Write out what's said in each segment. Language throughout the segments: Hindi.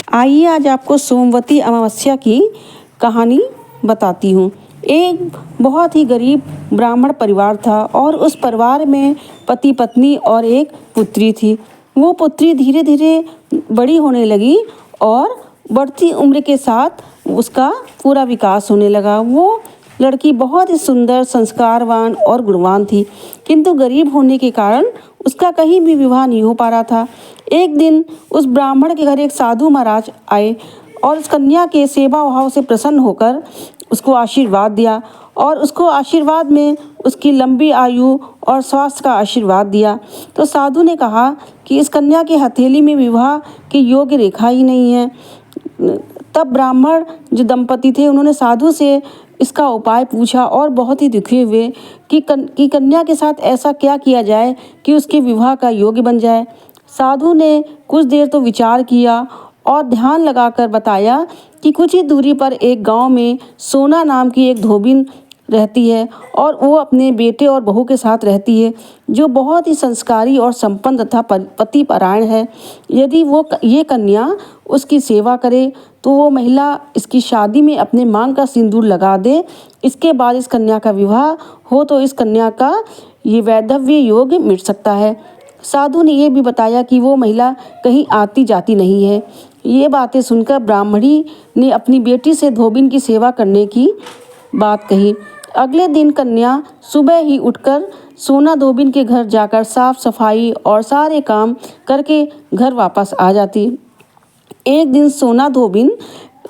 आइए आज आपको सोमवती अमावस्या की कहानी बताती हूँ। एक बहुत ही गरीब ब्राह्मण परिवार था और उस परिवार में पति पत्नी और एक पुत्री थी। वो पुत्री धीरे धीरे बड़ी होने लगी और बढ़ती उम्र के साथ उसका पूरा विकास होने लगा। वो लड़की बहुत ही सुंदर, संस्कारवान और गुणवान थी, किंतु गरीब होने के कारण उसका कहीं भी विवाह नहीं हो पा रहा था। एक दिन उस ब्राह्मण के घर एक साधु महाराज आए और उस कन्या के सेवा भाव से प्रसन्न होकर उसको आशीर्वाद दिया और उसको आशीर्वाद में उसकी लंबी आयु और स्वास्थ्य का आशीर्वाद दिया। तो साधु ने कहा कि इस कन्या की हथेली में विवाह की योग्य रेखा ही नहीं है। तब ब्राह्मण जो दंपति थे उन्होंने साधु से इसका उपाय पूछा और बहुत ही दुखी हुए कि कन्या के साथ ऐसा क्या किया जाए कि उसके विवाह का योग्य बन जाए। साधु ने कुछ देर तो विचार किया और ध्यान लगाकर बताया कि कुछ ही दूरी पर एक गांव में सोना नाम की एक धोबिन रहती है और वो अपने बेटे और बहू के साथ रहती है, जो बहुत ही संस्कारी और संपन्न तथा पति परायण है। यदि ये कन्या उसकी सेवा करे तो वो महिला इसकी शादी में अपने मांग का सिंदूर लगा दे। इसके बाद इस कन्या का विवाह हो तो इस कन्या का ये वैधव्य योग मिट सकता है। साधु ने ये भी बताया कि वो महिला कहीं आती जाती नहीं है। ये बातें सुनकर ब्राह्मणी ने अपनी बेटी से धोबिन की सेवा करने की बात कही। अगले दिन कन्या सुबह ही उठकर सोना धोबिन के घर जाकर साफ सफाई और सारे काम करके घर वापस आ जाती। एक दिन सोना धोबिन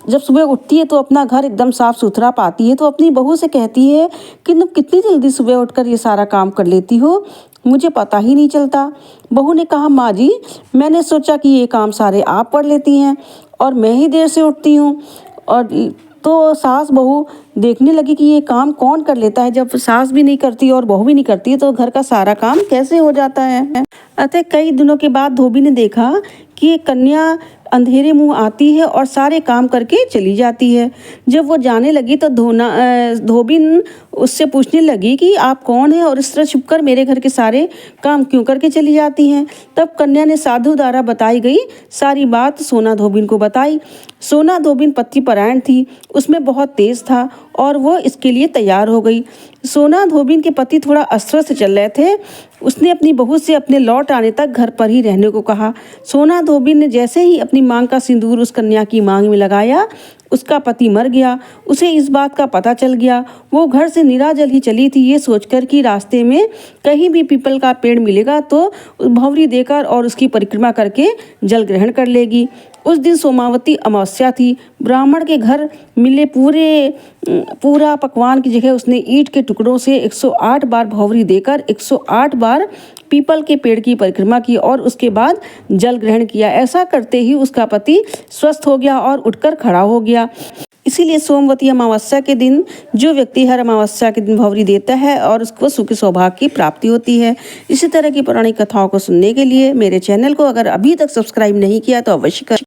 जब सुबह उठती है तो अपना घर एकदम साफ सुथरा पाती है, तो अपनी बहू से कहती है कि तुम कितनी जल्दी सुबह उठकर ये सारा काम कर लेती हो, मुझे पता ही नहीं चलता। बहू ने कहा, माँ जी, मैंने सोचा कि ये काम सारे आप कर लेती हैं और मैं ही देर से उठती हूँ। और तो सास बहू देखने लगी कि ये काम कौन कर लेता है। जब सास भी नहीं करती और बहू भी नहीं करती तो घर का सारा काम कैसे हो जाता है। अतः कई दिनों के बाद धोबी ने देखा कि ये कन्या अंधेरे मुंह आती है और सारे काम करके चली जाती है। जब वो जाने लगी तो धोबिन उससे पूछने लगी कि आप कौन हैं और इस तरह छुपकर मेरे घर के सारे काम क्यों करके चली जाती हैं। तब कन्या ने साधु द्वारा बताई गई सारी बात सोना धोबिन को बताई। सोना धोबिन पति परायण थी, उसमें बहुत तेज था और वो इसके लिए तैयार हो गई। सोना धोबिन के पति थोड़ा अस्वस्थ चल रहे थे। उसने अपनी बहू से अपने लौट आने तक घर पर ही रहने को कहा। सोना धोबिन ने जैसे ही अपनी मांग का सिंदूर उस कन्या की मांग में लगाया, उसका पति मर गया। उसे इस बात का पता चल गया। वो घर से निराजल ही चली थी, ये सोचकर कि रास्ते में कहीं भी पीपल का पेड़ मिलेगा तो भंवरी देकर और उसकी परिक्रमा करके जल ग्रहण कर लेगी। उस दिन सोमावती अमावस्या थी। ब्राह्मण के घर मिले पूरा पकवान की जगह उसने ईंट के टुकड़ों से 108 बार भंवरी देकर 108 बार पीपल के पेड़ की परिक्रमा की और उसके बाद जल ग्रहण किया। ऐसा करते ही उसका पति स्वस्थ हो गया और उठकर खड़ा हो गया। इसीलिए सोमवती अमावस्या के दिन जो व्यक्ति हर अमावस्या के दिन भंवरी देता है और उसको सुख सौभाग्य की प्राप्ति होती है। इसी तरह की पौराणिक कथाओं को सुनने के लिए मेरे चैनल को अगर अभी तक सब्सक्राइब नहीं किया तो अवश्य करें।